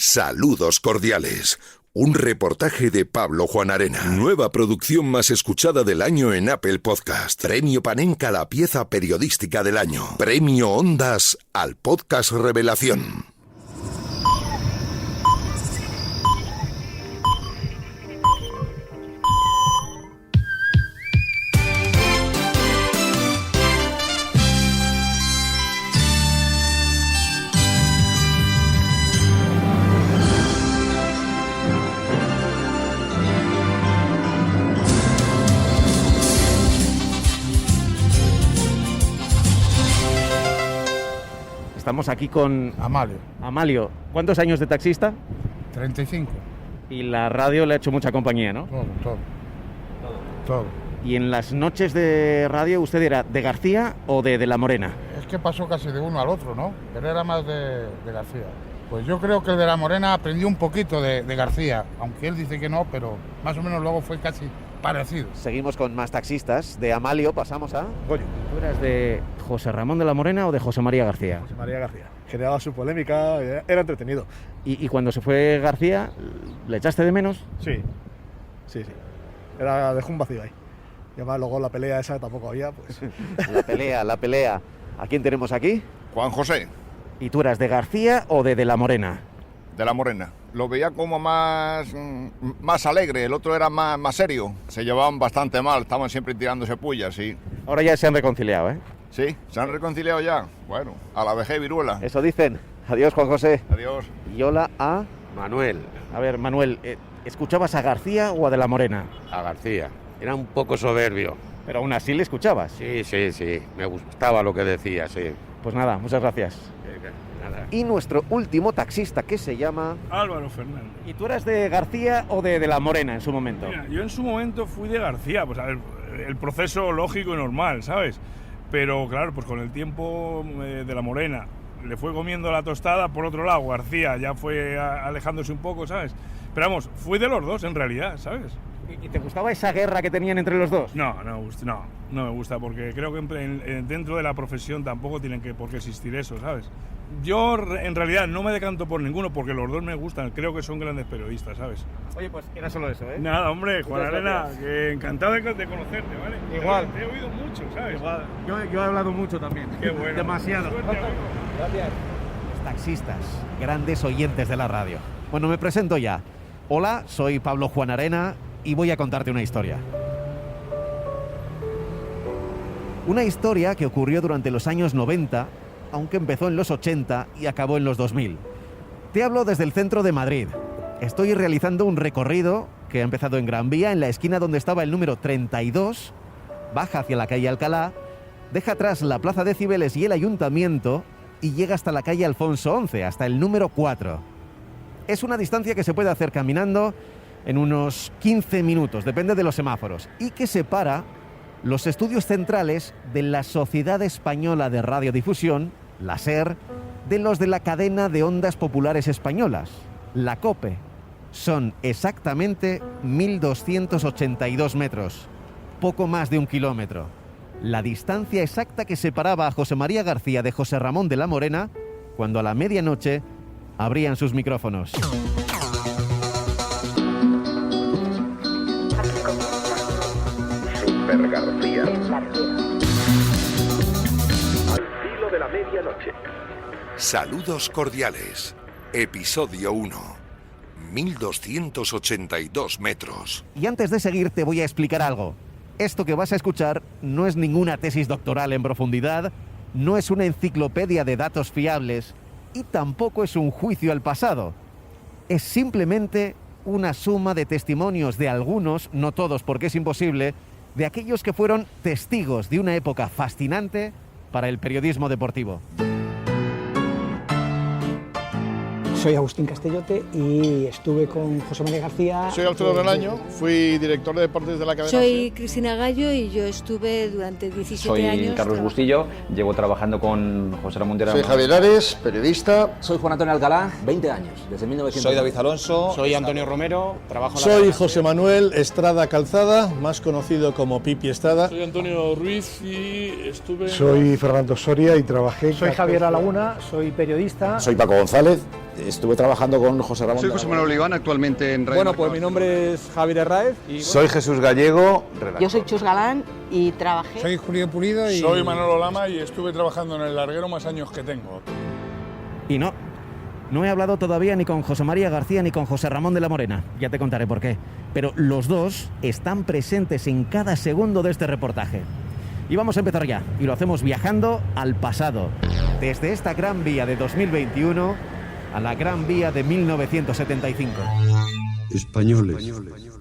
Saludos cordiales. Un reportaje de Pablo Juan Arena. Nueva producción más escuchada del año en Apple Podcast. Premio Panenka a la pieza periodística del año. Premio Ondas al podcast Revelación. Estamos aquí con Amalio. Amalio. ¿Cuántos años de taxista? 35. Y la radio le ha hecho mucha compañía, ¿no? Todo. Y en las noches de radio, ¿usted era de García o de La Morena? Es que pasó casi de uno al otro, ¿no? Pero era más de García. Pues yo creo que el de La Morena aprendió un poquito de García, aunque él dice que no, pero más o menos luego fue casi parecido. Seguimos con más taxistas. De Amalio pasamos a Goyo. ¿Tú eras de José Ramón de La Morena o de José María García? José María García. Generaba su polémica, era entretenido. ¿Y cuando se fue García, le echaste de menos? Sí. Dejó un vacío ahí. Y además luego la pelea esa tampoco había, pues. La pelea. ¿A quién tenemos aquí? Juan José. ¿Y tú eras de García o de La Morena? De La Morena. Lo veía como más alegre, el otro era más serio. Se llevaban bastante mal, estaban siempre tirándose pullas, sí. Ahora ya se han reconciliado, ¿eh? Sí, se han reconciliado ya. Bueno, a la vejez viruela. Eso dicen. Adiós, Juan José. Adiós. Y hola a Manuel. A ver, Manuel, ¿escuchabas a García o a de La Morena? A García. Era un poco soberbio. Pero aún así le escuchabas. Sí. Me gustaba lo que decía, sí. Pues nada, muchas gracias. Nada. Y nuestro último taxista, que se llama Álvaro Fernández. ¿Y tú eras de García o de La Morena en su momento? Mira, yo en su momento fui de García, pues a ver, el proceso lógico y normal, ¿sabes? Pero claro, pues con el tiempo de La Morena le fue comiendo la tostada, por otro lado García ya fue alejándose un poco, ¿sabes? Pero vamos, fui de los dos en realidad, ¿sabes? ¿Y te gustaba esa guerra que tenían entre los dos? No me gusta, porque creo que dentro de la profesión tampoco tienen por qué existir eso, ¿sabes? Yo en realidad no me decanto por ninguno porque los dos me gustan, creo que son grandes periodistas, ¿sabes? Oye, pues era solo eso, ¿eh? Nada, hombre, Juan Arena, que encantado de conocerte, ¿vale? Igual. Te he oído mucho, ¿sabes? Igual. Yo he hablado mucho también. Qué bueno. Demasiado. Suerte, amigo. Gracias. Los taxistas, grandes oyentes de la radio. Bueno, me presento ya. Hola, soy Pablo Juan Arena y voy a contarte una historia. Una historia que ocurrió durante los años 90, aunque empezó en los 80 y acabó en los 2000. Te hablo desde el centro de Madrid. Estoy realizando un recorrido que ha empezado en Gran Vía, en la esquina donde estaba el número 32, baja hacia la calle Alcalá, deja atrás la Plaza de Cibeles y el Ayuntamiento y llega hasta la calle Alfonso XI, hasta el número 4. Es una distancia que se puede hacer caminando en unos 15 minutos, depende de los semáforos, y que separa los estudios centrales de la Sociedad Española de Radiodifusión, la SER, de los de la cadena de ondas populares españolas, la COPE. Son exactamente 1.282 metros, poco más de 1 kilómetro. La distancia exacta que separaba a José María García de José Ramón de La Morena cuando a la medianoche abrían sus micrófonos. Super García. Al filo de la medianoche. Saludos cordiales. Episodio 1. 1.282 metros. Y antes de seguir te voy a explicar algo. Esto que vas a escuchar no es ninguna tesis doctoral en profundidad, no es una enciclopedia de datos fiables y tampoco es un juicio al pasado. Es simplemente una suma de testimonios de algunos, no todos porque es imposible, de aquellos que fueron testigos de una época fascinante para el periodismo deportivo. Soy Agustín Castellote y estuve con José María García. Soy Alfredo Relaño, fui director de deportes de la cadena. Soy Cristina Gallo y yo estuve durante 17 años. Soy Carlos Bustillo, llevo trabajando con José Ramón de Soy Javier Ares, periodista. Soy Juan Antonio Alcalá, 20 años, desde 1900. Soy David Alonso. Soy Antonio Romero, trabajo en la Soy José Manuel Estrada Calzada, más conocido como Pipi Estrada. Soy Antonio Ruiz y estuve... Soy Fernando Soria y trabajé... Soy Javier Alaguna, soy periodista. Soy Paco González. Estuve trabajando con José Ramón. Soy José Manuel Oliván, actualmente en Radio Bueno, pues mi nombre es Javier Herráez. Soy Jesús Gallego, redactor. Yo soy Chus Galán y trabajé. Soy Julio Pulido y... Soy Manolo Lama y estuve trabajando en El Larguero más años que tengo. Y no he hablado todavía ni con José María García ni con José Ramón de la Morena. Ya te contaré por qué. Pero los dos están presentes en cada segundo de este reportaje. Y vamos a empezar ya. Y lo hacemos viajando al pasado. Desde esta Gran Vía de 2021 a la Gran Vía de 1975. Españoles.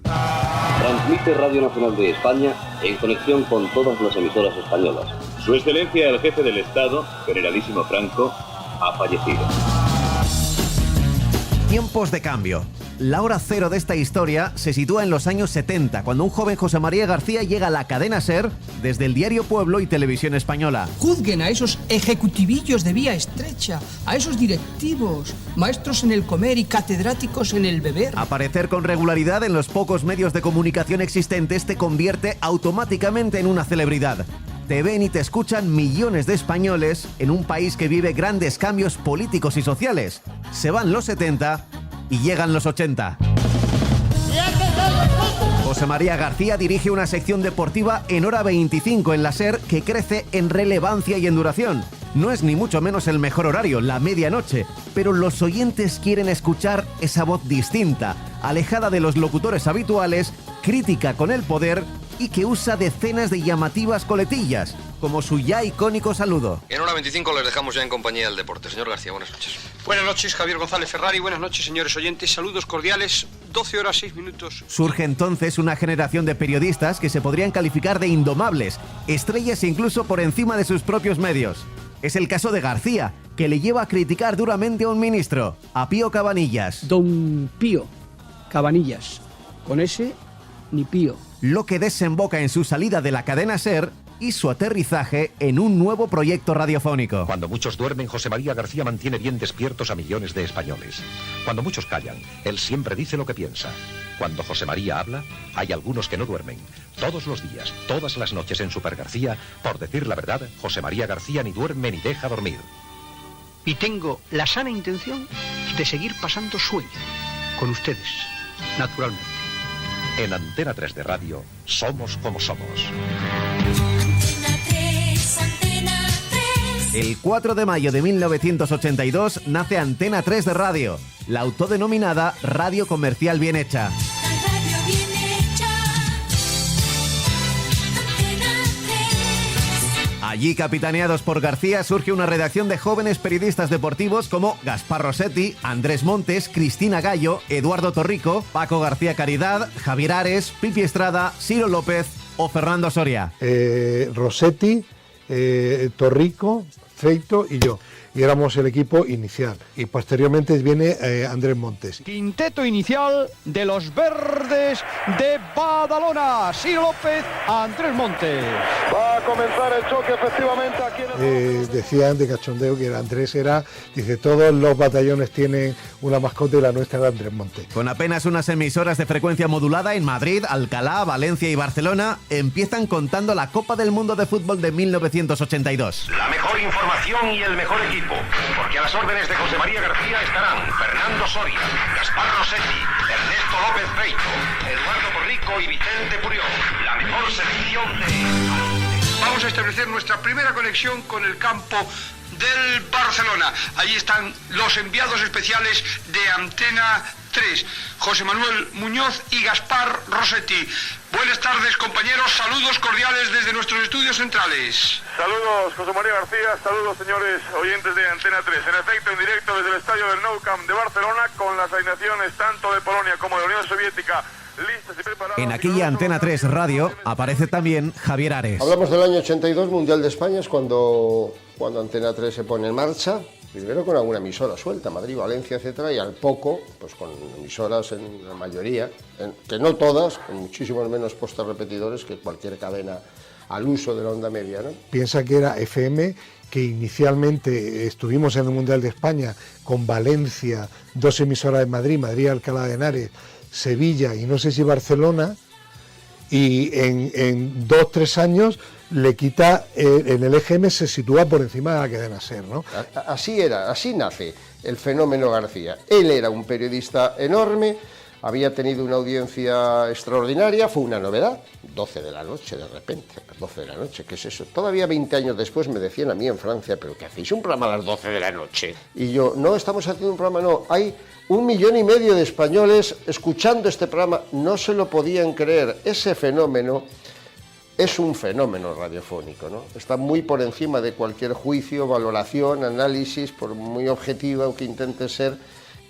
Transmite Radio Nacional de España en conexión con todas las emisoras españolas. Su Excelencia el Jefe del Estado, Generalísimo Franco, ha fallecido. Tiempos de cambio. La hora cero de esta historia se sitúa en los años 70, cuando un joven José María García llega a la cadena SER desde el diario Pueblo y Televisión Española. Juzguen a esos ejecutivillos de vía estrecha, a esos directivos, maestros en el comer y catedráticos en el beber. Aparecer con regularidad en los pocos medios de comunicación existentes te convierte automáticamente en una celebridad. Te ven y te escuchan millones de españoles en un país que vive grandes cambios políticos y sociales. Se van los 70 y llegan los 80. José María García dirige una sección deportiva en hora 25 en la SER que crece en relevancia y en duración. No es ni mucho menos el mejor horario, la medianoche, pero los oyentes quieren escuchar esa voz distinta, alejada de los locutores habituales, crítica con el poder y que usa decenas de llamativas coletillas, como su ya icónico saludo. En hora 25 les dejamos ya en compañía del deporte. Señor García, buenas noches. Buenas noches, Javier González Ferrari. Buenas noches, señores oyentes. Saludos cordiales. 12 horas 6 minutos. Surge entonces una generación de periodistas que se podrían calificar de indomables, estrellas incluso por encima de sus propios medios. Es el caso de García, que le lleva a criticar duramente a un ministro, a Pío Cabanillas. Don Pío Cabanillas, con ese ni Pío. Lo que desemboca en su salida de la cadena SER y su aterrizaje en un nuevo proyecto radiofónico. Cuando muchos duermen, José María García mantiene bien despiertos a millones de españoles. Cuando muchos callan, él siempre dice lo que piensa. Cuando José María habla, hay algunos que no duermen. Todos los días, todas las noches en Super García, por decir la verdad, José María García ni duerme ni deja dormir. Y tengo la sana intención de seguir pasando sueño con ustedes, naturalmente. En Antena 3 de Radio, somos como somos. El 4 de mayo de 1982 nace Antena 3 de Radio, la autodenominada Radio Comercial Bien Hecha. Allí, capitaneados por García, surge una redacción de jóvenes periodistas deportivos como Gaspar Rossetti, Andrés Montes, Cristina Gallo, Eduardo Torrico, Paco García Caridad, Javier Ares, Pipi Estrada, Ciro López o Fernando Soria. Rossetti, Torrico, Feito y yo. Y éramos el equipo inicial. Y posteriormente viene Andrés Montes. Quinteto inicial de los verdes de Badalona. Ciro López, Andrés Montes. Va a comenzar el choque efectivamente aquí en el... Decían de cachondeo que Andrés era, dice, todos los batallones tienen una mascota y la nuestra era Andrés Montes. Con apenas unas emisoras de frecuencia modulada en Madrid, Alcalá, Valencia y Barcelona, empiezan contando la Copa del Mundo de Fútbol de 1982. La mejor información y el mejor equipo. Porque a las órdenes de José María García estarán Fernando Soria, Gaspar Rossetti, Ernesto López Feito, Eduardo Torrico y Vicente Purió. La mejor selección de... Vamos a establecer nuestra primera conexión con el campo del Barcelona. Allí están los enviados especiales de Antena 3, José Manuel Muñoz y Gaspar Rossetti. Buenas tardes, compañeros, saludos cordiales desde nuestros estudios centrales. Saludos, José María García, saludos, señores oyentes de Antena 3. En efecto, en directo desde el estadio del Nou Camp de Barcelona, con las alineaciones tanto de Polonia como de la Unión Soviética listas y preparadas. En aquella Antena 3 Radio aparece también Javier Ares. Hablamos del año 82, Mundial de España, es cuando Antena 3 se pone en marcha. Primero con alguna emisora suelta, Madrid, Valencia, etcétera, y al poco, pues con emisoras en la mayoría, que no todas, con muchísimos menos postes repetidores que cualquier cadena al uso de la onda media, ¿no? Piensa que era FM, que inicialmente estuvimos en el Mundial de España con Valencia, 2 emisoras de Madrid, Madrid, Alcalá de Henares, Sevilla y no sé si Barcelona, y en 2-3 años le quita, en el EGM se sitúa por encima de la cadena SER, ¿no? Así era, así nace. el fenómeno García. Él era un periodista enorme, había tenido una audiencia extraordinaria, fue una novedad, 12 de la noche de repente, 12 de la noche, ¿qué es eso? Todavía 20 años después me decían a mí en Francia, ¿pero qué hacéis un programa a las 12 de la noche? Y yo, no, estamos haciendo un programa, no, hay 1,5 millones de españoles escuchando este programa, no se lo podían creer, ese fenómeno es un fenómeno radiofónico, ¿no? Está muy por encima de cualquier juicio, valoración, análisis, por muy objetivo que intente ser,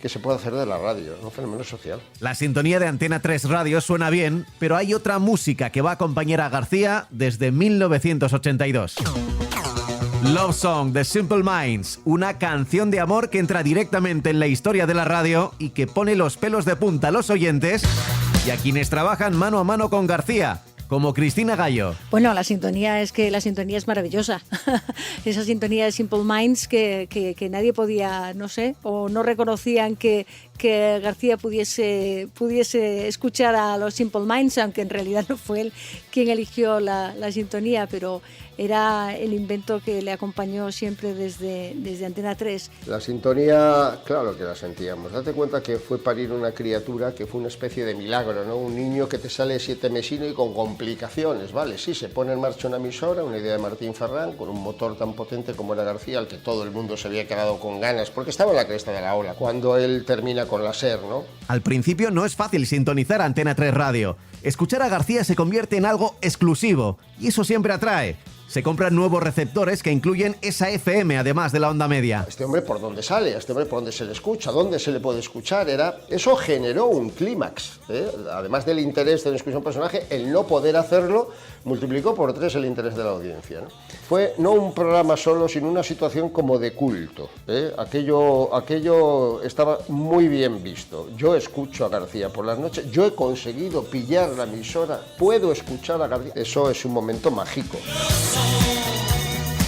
que se puede hacer de la radio, un fenómeno social. La sintonía de Antena 3 Radio suena bien, pero hay otra música que va a acompañar a García desde 1982. Love Song de Simple Minds, una canción de amor que entra directamente en la historia de la radio y que pone los pelos de punta a los oyentes y a quienes trabajan mano a mano con García, como Cristina Gallo. Bueno, la sintonía es maravillosa. Esa sintonía de Simple Minds que nadie podía, no sé, o no reconocían que García pudiese escuchar a los Simple Minds, aunque en realidad no fue él quien eligió la sintonía, pero era el invento que le acompañó siempre desde Antena 3. La sintonía, claro que la sentíamos. Date cuenta que fue parir una criatura que fue una especie de milagro, ¿no? Un niño que te sale 7mesino y con complicaciones, ¿vale? Sí, se pone en marcha una emisora, una idea de Martín Ferrán, con un motor tan potente como era García, al que todo el mundo se había quedado con ganas, porque estaba en la cresta de la ola, cuando él termina con la SER, ¿no? Al principio no es fácil sintonizar Antena 3 Radio. Escuchar a García se convierte en algo exclusivo, y eso siempre atrae. Se compran nuevos receptores que incluyen esa FM, además de la onda media. Este hombre por dónde sale, este hombre por dónde se le escucha, dónde se le puede escuchar, eso generó un clímax, ¿eh? Además del interés de la escuchar un personaje, el no poder hacerlo multiplicó por 3 el interés de la audiencia, ¿no? Fue no un programa solo, sino una situación como de culto, ¿eh? Aquello estaba muy bien visto. Yo escucho a García por las noches, yo he conseguido pillar la emisora, puedo escuchar a García. Eso es un momento mágico.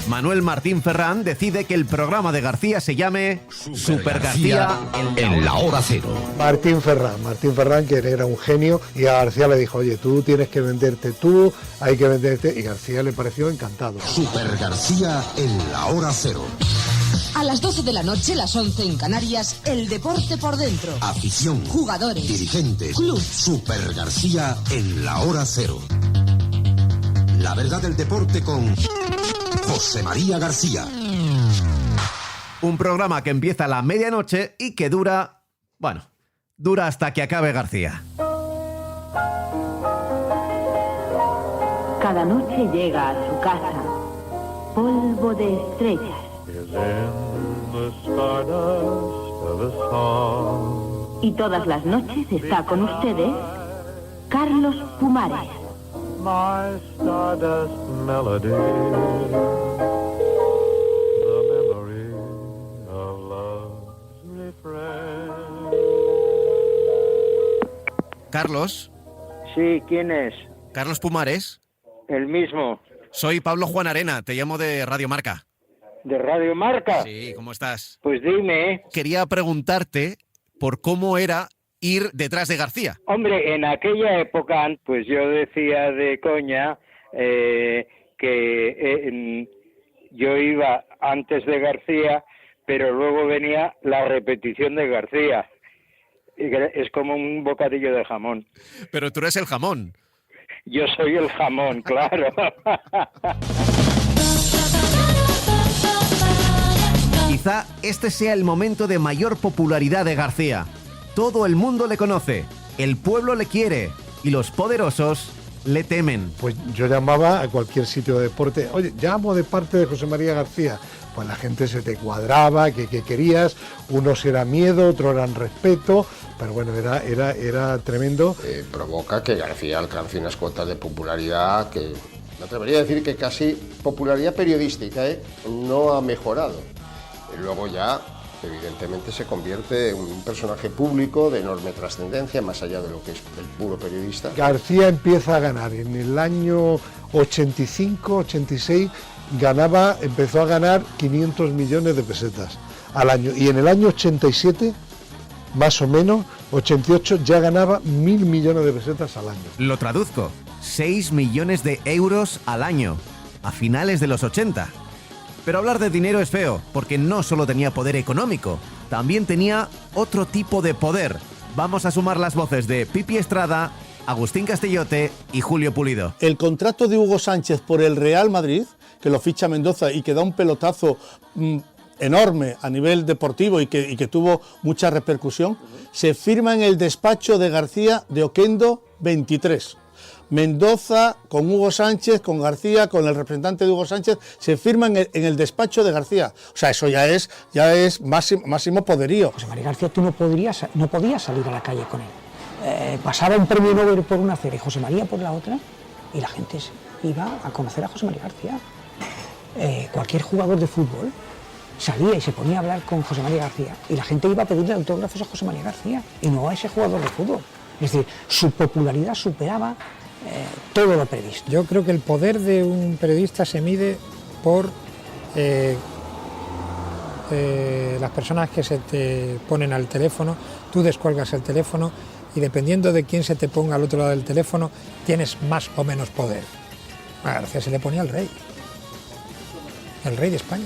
Manuel Martín Ferrán decide que el programa de García se llame Super García en la hora cero. Martín Ferrán, que era un genio, y a García le dijo, oye, tú tienes que venderte hay que venderte, y García le pareció encantado. Super García en la hora cero. A las 12 de la noche, las 11 en Canarias, el deporte por dentro. Afición, jugadores, dirigentes, club. Super García en la hora cero. La verdad del deporte con José María García. Un programa que empieza a la medianoche y que dura hasta que acabe García. Cada noche llega a su casa polvo de estrellas. Y todas las noches está con ustedes Carlos Pumares. My stardust melody, the memory of love's refrain. Carlos. Sí, ¿quién es? Carlos Pumares. El mismo. Soy Pablo Juanarena, te llamo de Radio Marca. ¿De Radio Marca? Sí, ¿cómo estás? Pues dime. Quería preguntarte por cómo era ir detrás de García. Hombre, en aquella época, pues yo decía de coña que yo iba antes de García, pero luego venía la repetición de García. Es como un bocadillo de jamón. Pero tú eres el jamón. Yo soy el jamón, claro. Quizá este sea el momento de mayor popularidad de García. Todo el mundo le conoce, el pueblo le quiere y los poderosos le temen. Pues yo llamaba a cualquier sitio de deporte, oye, llamo de parte de José María García. Pues la gente se te cuadraba, que querías, unos era miedo, otros eran respeto, pero bueno, era tremendo. Provoca que García alcance unas cuotas de popularidad que, me atrevería a decir que casi popularidad periodística, no ha mejorado. Y luego ya, evidentemente, se convierte en un personaje público de enorme trascendencia, más allá de lo que es el puro periodista. García empieza a ganar en el año 85, 86, empezó a ganar 500 millones de pesetas al año, y en el año 87, más o menos, 88, ya ganaba 1.000 millones de pesetas al año. Lo traduzco, 6 millones de euros al año, a finales de los 80. Pero hablar de dinero es feo, porque no solo tenía poder económico, también tenía otro tipo de poder. Vamos a sumar las voces de Pipi Estrada, Agustín Castellote y Julio Pulido. El contrato de Hugo Sánchez por el Real Madrid, que lo ficha Mendoza y que da un pelotazo enorme a nivel deportivo y que tuvo mucha repercusión, se firma en el despacho de García de Oquendo 23. Mendoza con Hugo Sánchez, con García, con el representante de Hugo Sánchez, se firma en el despacho de García. O sea, eso ya es máximo poderío. José María García, tú no podías salir a la calle con él. Pasaba un premio Nobel por una acera y José María por la otra, y la gente iba a conocer a José María García. Cualquier jugador de fútbol salía y se ponía a hablar con José María García, y la gente iba a pedirle autógrafos a José María García, y no a ese jugador de fútbol. Es decir, su popularidad superaba todo lo previsto. Yo creo que el poder de un periodista se mide por las personas que se te ponen al teléfono. Tú descuelgas el teléfono y dependiendo de quién se te ponga al otro lado del teléfono, tienes más o menos poder. A García se le ponía el rey de España.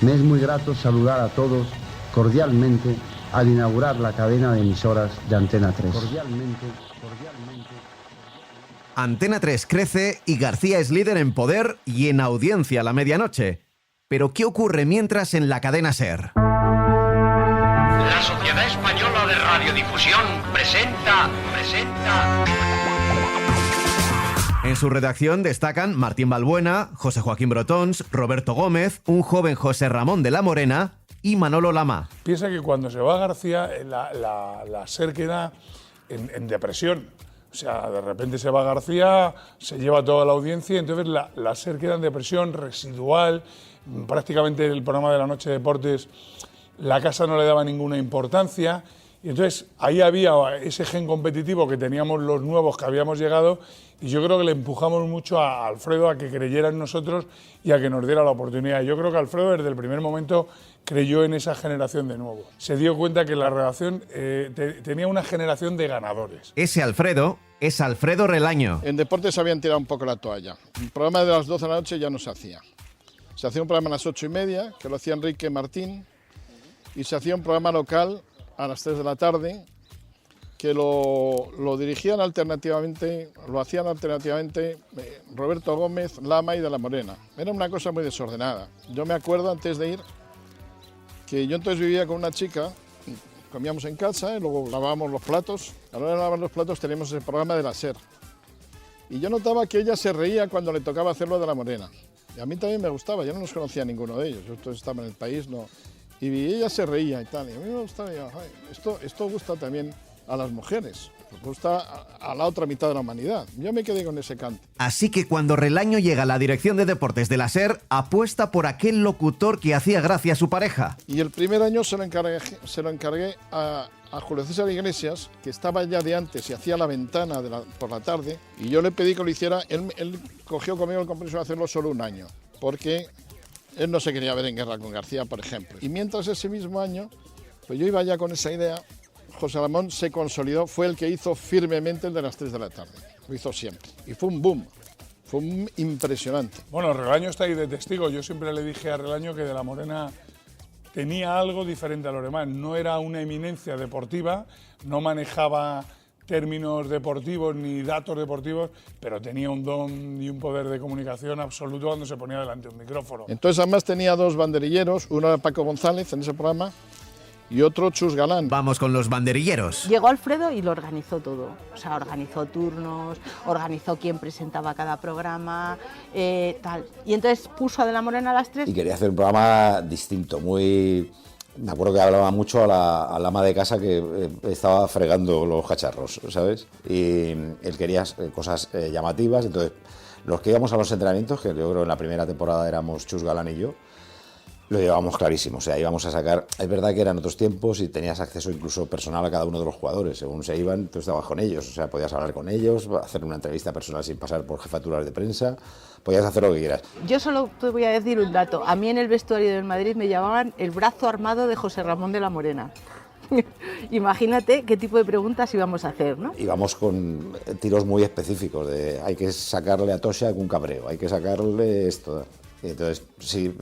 Me es muy grato saludar a todos cordialmente al inaugurar la cadena de emisoras de Antena 3. Cordialmente. Antena 3 crece y García es líder en poder y en audiencia a la medianoche. Pero ¿qué ocurre mientras en la cadena SER? La Sociedad Española de Radiodifusión presenta. En su redacción destacan Martín Balbuena, José Joaquín Brotons, Roberto Gómez, un joven José Ramón de la Morena y Manolo Lama. Piensa que cuando se va García, la SER queda en depresión. O sea, de repente se va García, se lleva toda la audiencia, entonces la SER queda en depresión residual. Prácticamente el programa de la noche de deportes, la casa no le daba ninguna importancia. Y entonces ahí había ese gen competitivo que teníamos los nuevos que habíamos llegado, y yo creo que le empujamos mucho a Alfredo a que creyera en nosotros y a que nos diera la oportunidad. Yo creo que Alfredo desde el primer momento creyó en esa generación de nuevo. Se dio cuenta que la redacción tenía una generación de ganadores. Ese Alfredo es Alfredo Relaño. En deportes habían tirado un poco la toalla. El programa de las 12 de la noche ya no se hacía. Se hacía un programa a las 8:30, que lo hacía Enrique Martín, y se hacía un programa local a las 3 de la tarde, que lo dirigían alternativamente, lo hacían alternativamente Roberto Gómez, Lama y de la Morena. Era una cosa muy desordenada. Yo me acuerdo antes de ir que yo entonces vivía con una chica, comíamos en casa y luego lavábamos los platos. A la hora de lavar los platos teníamos el programa de la SER. Y yo notaba que ella se reía cuando le tocaba hacerlo de la Morena. Y a mí también me gustaba, yo no los conocía a ninguno de ellos. Yo entonces estaba en el país, no. Y ella se reía y tal. Y a mí me gustaba, y yo, esto gusta también a las mujeres, gusta a la otra mitad de la humanidad. Yo me quedé con ese cante. Así que cuando Relaño llega a la dirección de deportes de la SER, apuesta por aquel locutor que hacía gracia a su pareja. Y el primer año se lo encargué a Julio César Iglesias, que estaba ya de antes y hacía la ventana por la tarde, y yo le pedí que lo hiciera. Él cogió conmigo el compromiso de hacerlo solo un año, porque él no se quería ver en guerra con García, por ejemplo. Y mientras ese mismo año, pues yo iba ya con esa idea, José Ramón se consolidó, fue el que hizo firmemente el de las 3 de la tarde. Lo hizo siempre. Y fue un boom. Fue impresionante. Bueno, Relaño está ahí de testigo. Yo siempre le dije a Relaño que de la Morena tenía algo diferente a los demás. No era una eminencia deportiva, no manejaba términos deportivos ni datos deportivos, pero tenía un don y un poder de comunicación absoluto cuando se ponía delante de un micrófono. Entonces además tenía dos banderilleros, uno era Paco González en ese programa y otro Chus Galán. Vamos con los banderilleros. Llegó Alfredo y lo organizó todo. O sea, organizó turnos, organizó quién presentaba cada programa, tal. Y entonces puso a De la Morena a las 3. Y quería hacer un programa distinto, muy... Me acuerdo que hablaba mucho a la ama de casa que estaba fregando los cacharros, ¿sabes? Y él quería cosas llamativas, entonces los que íbamos a los entrenamientos, que yo creo en la primera temporada éramos Chus Galán y yo, lo llevábamos clarísimo, o sea, íbamos a sacar... Es verdad que eran otros tiempos y tenías acceso incluso personal a cada uno de los jugadores, según se iban, tú estabas con ellos, o sea, podías hablar con ellos, hacer una entrevista personal sin pasar por jefaturas de prensa, podías hacer lo que quieras. Yo solo te voy a decir un dato, a mí en el vestuario del Madrid me llamaban el brazo armado de José Ramón de la Morena. Imagínate qué tipo de preguntas íbamos a hacer, ¿no? Íbamos con tiros muy específicos, de hay que sacarle a Tosha un cabreo, hay que sacarle esto... Entonces, sí,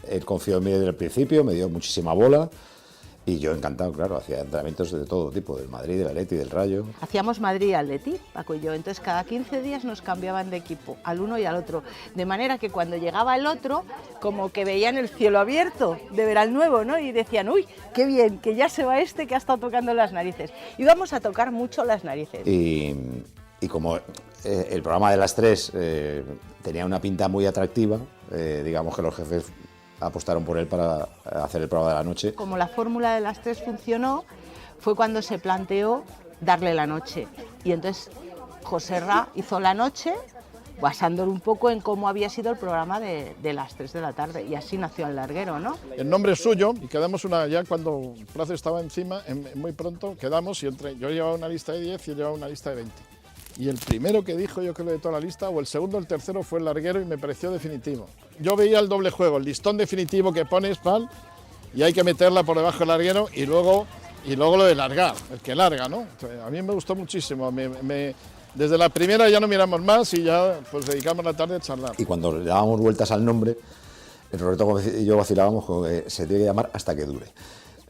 él confió en mí desde el principio, me dio muchísima bola Y yo encantado, claro, hacía entrenamientos de todo tipo, del Madrid, del Atleti, del Rayo. Hacíamos Madrid y Atleti, Paco y yo, entonces cada 15 días nos cambiaban de equipo, al uno y al otro, de manera que cuando llegaba el otro, como que veían el cielo abierto de ver al nuevo, ¿no? Y decían, uy, qué bien, que ya se va este que ha estado tocando las narices. Y vamos a tocar mucho las narices. Y como el programa de las 3 tenía una pinta muy atractiva, digamos que los jefes apostaron por él para hacer el programa de la noche. Como la fórmula de las 3 funcionó, fue cuando se planteó darle la noche. Y entonces Joserra hizo la noche, basándolo un poco en cómo había sido el programa de las 3 de la tarde. Y así nació El Larguero, ¿no? El nombre es suyo y quedamos ya cuando Plazo estaba encima, muy pronto quedamos y yo llevaba una lista de 10 y él llevaba una lista de 20. Y el primero que dijo, yo creo, de toda la lista, o el segundo o el tercero, fue El Larguero y me pareció definitivo. Yo veía el doble juego, el listón definitivo que pones, pal, y hay que meterla por debajo del larguero y luego lo de largar, el que larga, ¿no? A mí me gustó muchísimo. Desde la primera ya no miramos más y ya pues dedicamos la tarde a charlar. Y cuando le dábamos vueltas al nombre, Roberto y yo vacilábamos con que se tiene que llamar Hasta que dure.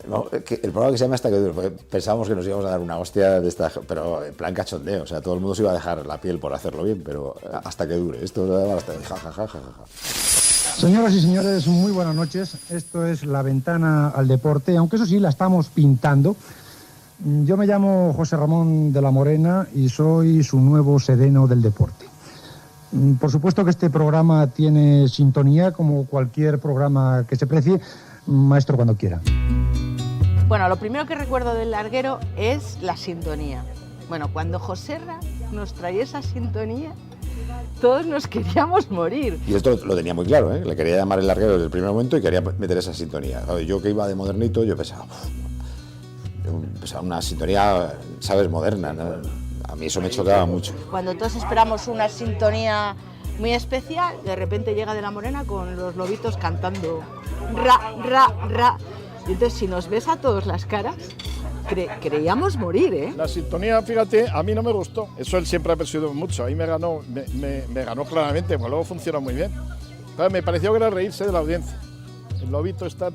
No, el programa que se llama Hasta que dure, porque pensábamos que nos íbamos a dar una hostia de esta, pero en plan cachondeo, o sea, todo el mundo se iba a dejar la piel por hacerlo bien, pero hasta que dure, esto hasta ja. Señoras y señores, muy buenas noches. Esto es La Ventana al Deporte, aunque eso sí, la estamos pintando. Yo me llamo José Ramón de la Morena y soy su nuevo sereno del deporte. Por supuesto que este programa tiene sintonía, como cualquier programa que se precie. Maestro, cuando quiera. Bueno, lo primero que recuerdo del Larguero es la sintonía. Bueno, cuando Joserra nos traía esa sintonía, todos nos queríamos morir. Y esto lo tenía muy claro, ¿eh? Le quería llamar El Larguero desde el primer momento y quería meter esa sintonía. Yo que iba de modernito, yo pensaba una sintonía, ¿sabes?, moderna, ¿no? A mí eso me chocaba mucho. Cuando todos esperamos una sintonía muy especial, de repente llega De la Morena con los lobitos cantando ra, ra, ra. Y entonces, si nos ves a todos las caras, creíamos morir, ¿eh? La sintonía, fíjate, a mí no me gustó. Eso él siempre ha perseguido mucho. Ahí me ganó claramente, porque luego funcionó muy bien. Pero me pareció que era reírse de la audiencia. El lobito está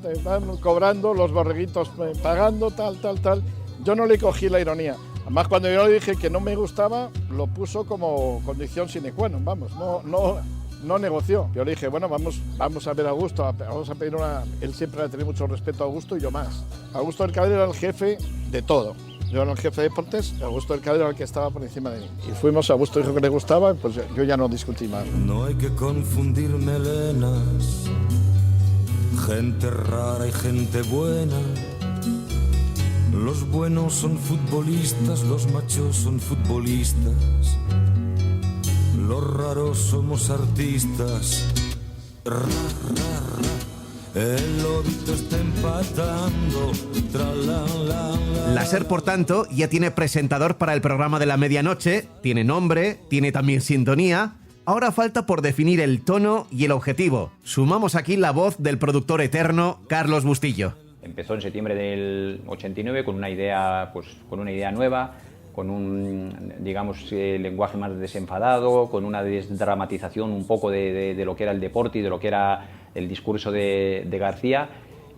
cobrando, los borreguitos pagando, tal. Yo no le cogí la ironía. Además, cuando yo le dije que no me gustaba, lo puso como condición sine qua non, vamos, no negoció. Yo le dije, bueno, vamos a ver a Augusto, vamos a pedir una... Él siempre ha tenido mucho respeto a Augusto y yo más. Augusto del Cadero era el jefe de todo. Yo era el jefe de deportes, Augusto del Cadero era el que estaba por encima de mí. Y fuimos, Augusto dijo que le gustaba, pues yo ya no discutí más. No hay que confundir melenas, gente rara y gente buena. Los buenos son futbolistas, los machos son futbolistas. Los raros somos artistas. Ra, ra, ra. El lobito está empatando. Tra, La SER, por tanto, ya tiene presentador para el programa de la medianoche, tiene nombre, tiene también sintonía. Ahora falta por definir el tono y el objetivo. Sumamos aquí la voz del productor eterno, Carlos Bustillo. Empezó en septiembre del 89 con una idea nueva, con un, digamos, lenguaje más desenfadado, con una desdramatización un poco de lo que era el deporte y de lo que era el discurso de García,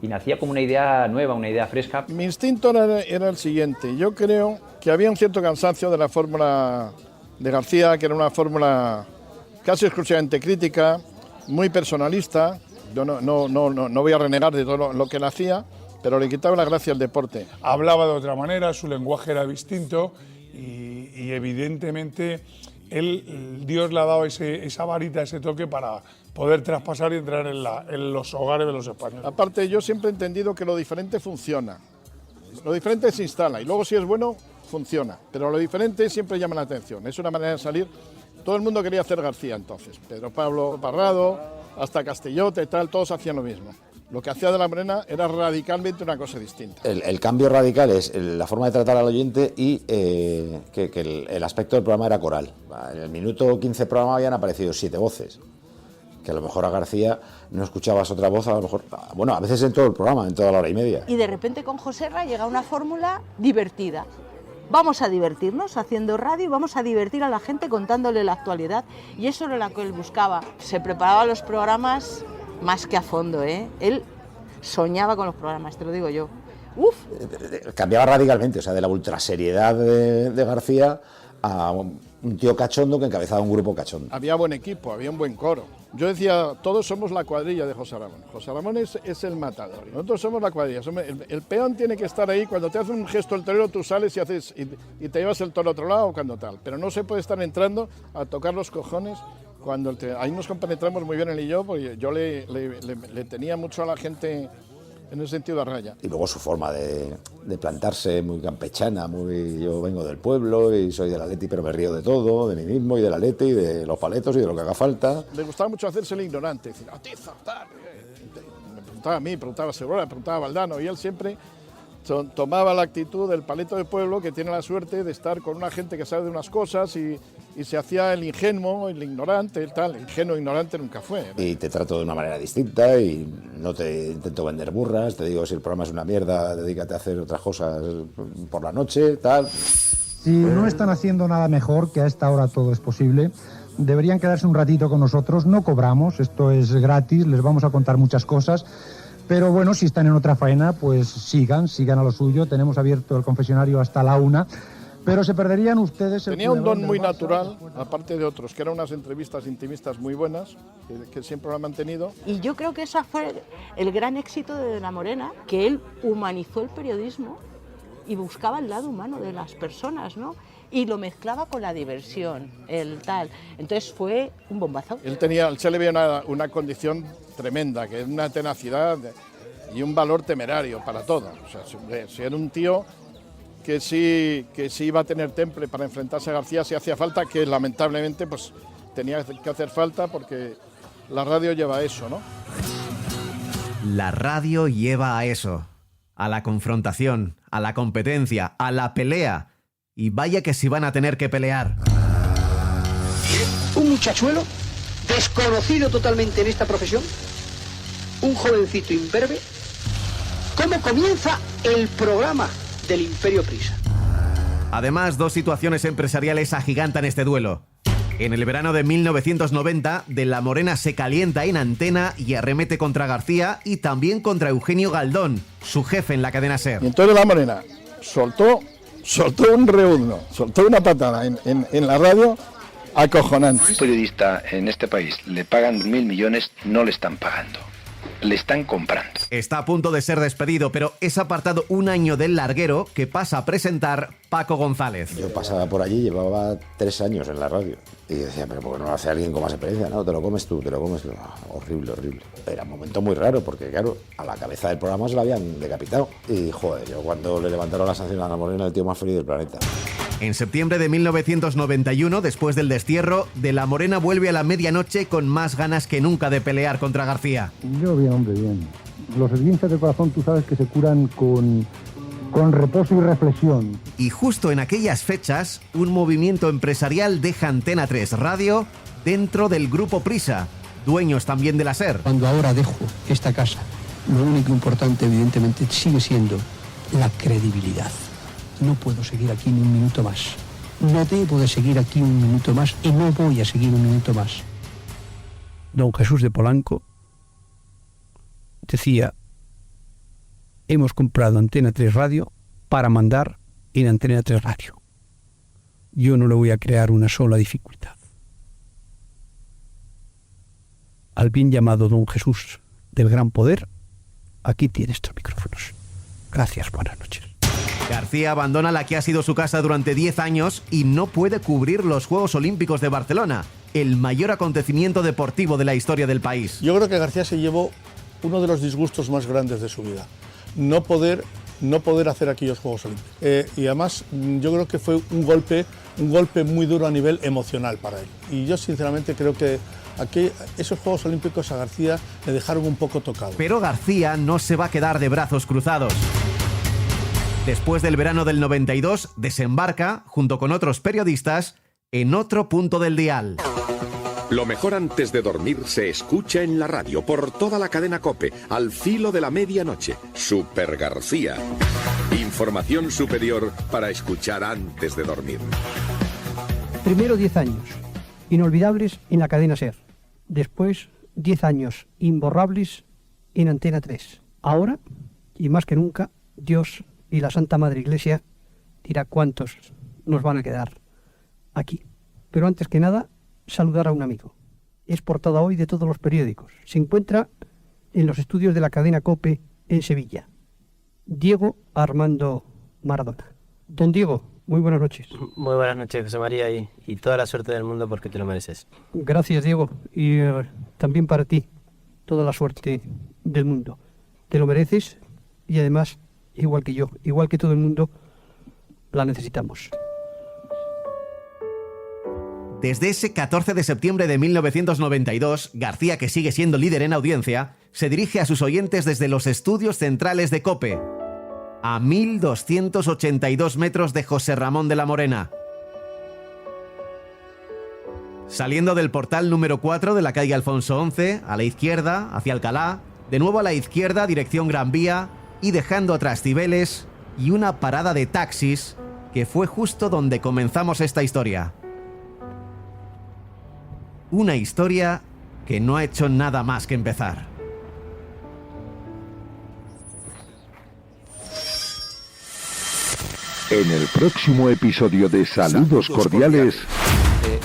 y nacía como una idea nueva, una idea fresca. Mi instinto era el siguiente: yo creo que había un cierto cansancio de la fórmula de García, que era una fórmula casi exclusivamente crítica, muy personalista. Yo no voy a renegar de todo lo que él hacía, pero le quitaba la gracia al deporte. Hablaba de otra manera, su lenguaje era distinto y evidentemente Dios le ha dado esa varita, ese toque para poder traspasar y entrar en los hogares de los españoles. Aparte, yo siempre he entendido que lo diferente funciona. Lo diferente se instala y luego si es bueno, funciona. Pero lo diferente siempre llama la atención. Es una manera de salir. Todo el mundo quería hacer García entonces. Pedro Pablo Parrado, hasta Castellote y tal, todos hacían lo mismo. Lo que hacía De la Morena era radicalmente una cosa distinta. El cambio radical es la forma de tratar al oyente y que el aspecto del programa era coral. En el minuto 15 del programa habían aparecido 7 voces. Que a lo mejor a García no escuchabas otra voz, a lo mejor, bueno, a veces en todo el programa, en toda la hora y media. Y de repente con Joserra llega una fórmula divertida. Vamos a divertirnos haciendo radio y vamos a divertir a la gente contándole la actualidad. Y eso era lo que él buscaba. Se preparaba los programas más que a fondo, ¿eh? Él soñaba con los programas, te lo digo yo. Cambiaba radicalmente, o sea, de la ultraseriedad de García a un tío cachondo que encabezaba un grupo cachondo. Había buen equipo, había un buen coro. Yo decía, todos somos la cuadrilla de José Ramón. José Ramón es el matador. Nosotros somos la cuadrilla. El peón tiene que estar ahí. Cuando te hace un gesto el torero, tú sales y te llevas el toro a otro lado cuando tal. Pero no se puede estar entrando a tocar los cojones. Ahí nos compenetramos muy bien él y yo, porque yo le tenía mucho a la gente en ese sentido a raya. Y luego su forma de plantarse muy campechana, yo vengo del pueblo y soy del Atleti, pero me río de todo, de mí mismo y del Atleti y de los paletos y de lo que haga falta. Le gustaba mucho hacerse el ignorante, decir, atiza, tal. Me preguntaba a mí, preguntaba a Segura, preguntaba a Valdano, y él siempre tomaba la actitud del paleto de pueblo que tiene la suerte de estar con una gente que sabe de unas cosas y se hacía el ingenuo, el ignorante, el tal. El ingenuo ignorante nunca fue, ¿no? Y te trato de una manera distinta y no te intento vender burras, te digo, si el programa es una mierda, dedícate a hacer otras cosas por la noche, tal. Si no están haciendo nada mejor, que a esta hora todo es posible, deberían quedarse un ratito con nosotros. No cobramos, esto es gratis, les vamos a contar muchas cosas. Pero bueno, si están en otra faena, pues sigan a lo suyo. Tenemos abierto el confesionario hasta la 1. Pero se perderían ustedes... Tenía un don muy natural, aparte de otros, que eran unas entrevistas intimistas muy buenas, que siempre lo han mantenido. Y yo creo que ese fue el gran éxito de La Morena, que él humanizó el periodismo y buscaba el lado humano de las personas, ¿no? Y lo mezclaba con la diversión, el tal. Entonces fue un bombazo. Se le veía una condición tremenda, que es una tenacidad y un valor temerario para todo. O sea, si era un tío que sí iba a tener temple para enfrentarse a García si hacía falta, que lamentablemente pues tenía que hacer falta porque la radio lleva a eso, ¿no? La radio lleva a eso, a la confrontación, a la competencia, a la pelea. Y vaya que si van a tener que pelear. Un muchachuelo, desconocido totalmente en esta profesión, un jovencito imberbe. ¿Cómo comienza el programa del Imperio Prisa? Además, dos situaciones empresariales agigantan este duelo. En el verano de 1990, De la Morena se calienta en antena y arremete contra García y también contra Eugenio Galdón, su jefe en la cadena SER. Y entonces La Morena soltó un reúno, soltó una patada en la radio acojonante. Un periodista en este país le pagan 1.000 millones, no le están pagando, le están comprando. Está a punto de ser despedido, pero es apartado un año del larguero que pasa a presentar Paco González. Yo pasaba por allí, llevaba 3 años en la radio. Y decía, pero ¿por qué no lo hace alguien con más experiencia? No, te lo comes tú, te lo comes tú. Horrible, horrible. Era un momento muy raro porque, claro, a la cabeza del programa se la habían decapitado. Y, joder, yo cuando le levantaron la sanción a La Morena, el tío más feliz del planeta. En septiembre de 1991, después del destierro, De la Morena vuelve a la medianoche con más ganas que nunca de pelear contra García. Yo bien, hombre, bien. Los esguinces de corazón tú sabes que se curan con reposo y reflexión. Y justo en aquellas fechas, un movimiento empresarial deja Antena 3 Radio dentro del Grupo Prisa, dueños también de la SER. Cuando ahora dejo esta casa, lo único importante evidentemente sigue siendo la credibilidad. No puedo seguir aquí ni un minuto más. No debo de seguir aquí un minuto más y no voy a seguir un minuto más. Don Jesús de Polanco decía: hemos comprado Antena 3 Radio para mandar en Antena 3 Radio. Yo no le voy a crear una sola dificultad. Al bien llamado Don Jesús del Gran Poder, aquí tiene estos micrófonos. Gracias, buenas noches. García abandona la que ha sido su casa durante 10 años y no puede cubrir los Juegos Olímpicos de Barcelona, el mayor acontecimiento deportivo de la historia del país. Yo creo que García se llevó uno de los disgustos más grandes de su vida. No poder hacer aquellos Juegos Olímpicos. Y además yo creo que fue un golpe muy duro a nivel emocional para él. Y yo sinceramente creo que esos Juegos Olímpicos a García le dejaron un poco tocado. Pero García no se va a quedar de brazos cruzados. Después del verano del 92, desembarca, junto con otros periodistas, en otro punto del dial. Lo mejor antes de dormir se escucha en la radio por toda la cadena COPE, al filo de la medianoche. Super García. Información superior para escuchar antes de dormir. Primero 10 años, inolvidables en la cadena SER. Después 10 años, imborrables en Antena 3. Ahora, y más que nunca, Dios y la Santa Madre Iglesia dirá cuántos nos van a quedar aquí. Pero antes que nada, saludar a un amigo. Es portada hoy de todos los periódicos. Se encuentra en los estudios de la cadena COPE en Sevilla. Diego Armando Maradona. Don Diego, muy buenas noches. Muy buenas noches, José María, y toda la suerte del mundo porque te lo mereces. Gracias, Diego, y también para ti, toda la suerte del mundo. Te lo mereces y además, igual que yo, igual que todo el mundo, la necesitamos. Desde ese 14 de septiembre de 1992, García, que sigue siendo líder en audiencia, se dirige a sus oyentes desde los estudios centrales de COPE, a 1.282 metros de José Ramón de la Morena. Saliendo del portal número 4 de la calle Alfonso XI, a la izquierda, hacia Alcalá, de nuevo a la izquierda, dirección Gran Vía, y dejando atrás Cibeles y una parada de taxis, que fue justo donde comenzamos esta historia. Una historia que no ha hecho nada más que empezar. En el próximo episodio de Saludos Cordiales...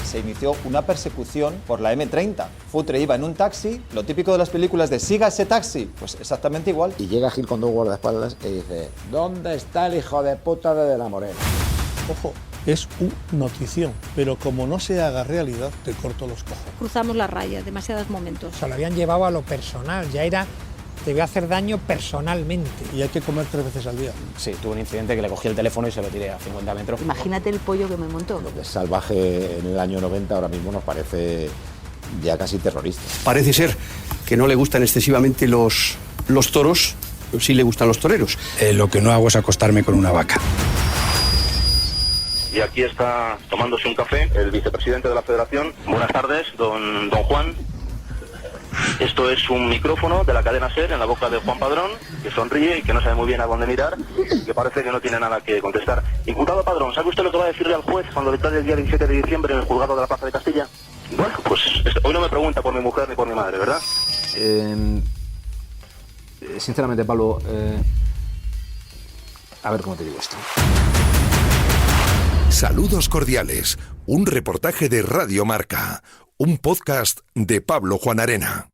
Se inició una persecución por la M30. Futre iba en un taxi, lo típico de las películas de siga ese taxi, pues exactamente igual. Y llega Gil con dos guardaespaldas y dice: ¿dónde está el hijo de puta de la Morena? Ojo, es una notición, pero como no se haga realidad, te corto los cojones. Cruzamos la raya, demasiados momentos. Se lo habían llevado a lo personal, ya era, te voy a hacer daño personalmente. Y hay que comer 3 veces al día. Sí, tuve un incidente que le cogí el teléfono y se lo tiré a 50 metros. Imagínate el pollo que me montó. Lo que es salvaje en el año 90 ahora mismo nos parece ya casi terrorista. Parece ser que no le gustan excesivamente los toros, pero sí le gustan los toreros. Lo que no hago es acostarme con una vaca. Y aquí está tomándose un café el vicepresidente de la Federación. Buenas tardes, don Juan. Esto es un micrófono de la cadena SER en la boca de Juan Padrón, que sonríe y que no sabe muy bien a dónde mirar, que parece que no tiene nada que contestar. Imputado Padrón, ¿sabe usted lo que va a decirle al juez cuando le trae el día 17 de diciembre en el juzgado de la Plaza de Castilla? Bueno, pues hoy no me pregunta por mi mujer ni por mi madre, ¿verdad? Sinceramente, Pablo, a ver cómo te digo esto. Saludos Cordiales, un reportaje de Radio Marca, un podcast de Pablo Juan Arena.